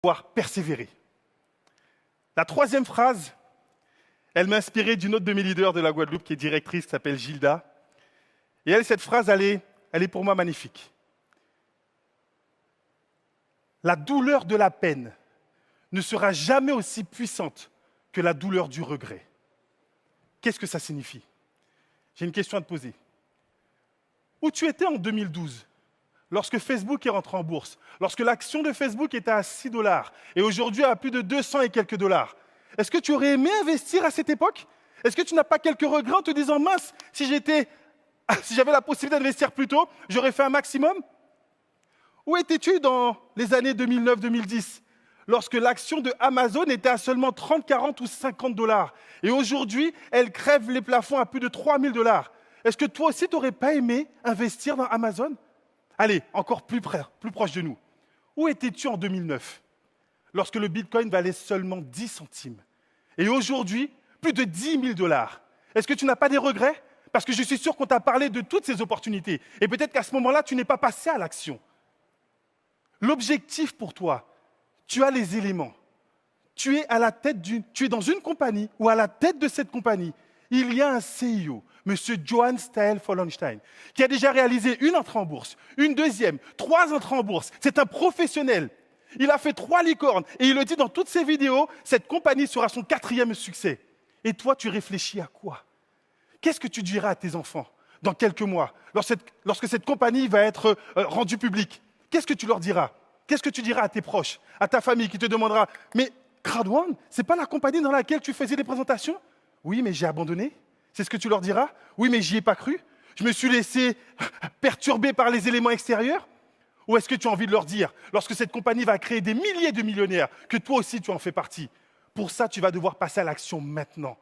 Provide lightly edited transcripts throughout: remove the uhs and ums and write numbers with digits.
pouvoir persévérer. La troisième phrase, elle m'a inspiré d'une autre de mes leaders de la Guadeloupe qui est directrice, qui s'appelle Gilda. Et elle, cette phrase, elle est pour moi magnifique. La douleur de la peine ne sera jamais aussi puissante que la douleur du regret. Qu'est-ce que ça signifie? J'ai une question à te poser. Où tu étais en 2012, lorsque Facebook est rentré en bourse, lorsque l'action de Facebook était à 6 dollars et aujourd'hui à plus de 200 et quelques dollars? Est-ce que tu aurais aimé investir à cette époque? Est-ce que tu n'as pas quelques regrets en te disant, mince, si j'avais la possibilité d'investir plus tôt, j'aurais fait un maximum? Où étais-tu dans les années 2009-2010, lorsque l'action de Amazon était à seulement 30, 40 ou 50 dollars et aujourd'hui, elle crève les plafonds à plus de 3000 dollars? Est-ce que toi aussi, tu n'aurais pas aimé investir dans Amazon? Allez, encore plus proche de nous. Où étais-tu en 2009, lorsque le Bitcoin valait seulement 10 centimes et aujourd'hui, plus de 10 000 dollars? Est-ce que tu n'as pas des regrets? Parce que je suis sûr qu'on t'a parlé de toutes ces opportunités et peut-être qu'à ce moment-là, tu n'es pas passé à l'action. L'objectif pour toi, tu as les éléments. Tu es dans une compagnie ou à la tête de cette compagnie, il y a un CEO, M. Johann Stael Follenstein, qui a déjà réalisé une entrée en bourse, une deuxième, 3 entrées en bourse. C'est un professionnel. Il a fait 3 licornes et il le dit dans toutes ses vidéos, cette compagnie sera son 4e succès. Et toi, tu réfléchis à quoi? Qu'est-ce que tu diras à tes enfants dans quelques mois, lorsque cette compagnie va être rendue publique? Qu'est-ce que tu leur diras? Qu'est-ce que tu diras à tes proches, à ta famille qui te demandera, mais Crowd1, ce n'est pas la compagnie dans laquelle tu faisais des présentations? Oui, mais j'ai abandonné. C'est ce que tu leur diras? Oui, mais j'y ai pas cru. Je me suis laissé perturber par les éléments extérieurs? Ou est-ce que tu as envie de leur dire, lorsque cette compagnie va créer des milliers de millionnaires, que toi aussi tu en fais partie? Pour ça, tu vas devoir passer à l'action maintenant.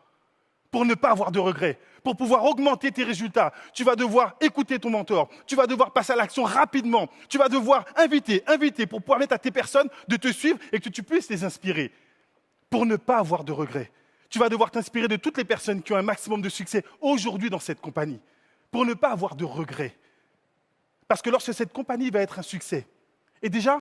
Pour ne pas avoir de regrets, pour pouvoir augmenter tes résultats, tu vas devoir écouter ton mentor, tu vas devoir passer à l'action rapidement, tu vas devoir inviter pour permettre à tes personnes de te suivre et que tu puisses les inspirer. Pour ne pas avoir de regrets, tu vas devoir t'inspirer de toutes les personnes qui ont un maximum de succès aujourd'hui dans cette compagnie, pour ne pas avoir de regrets. Parce que lorsque cette compagnie va être un succès, et déjà,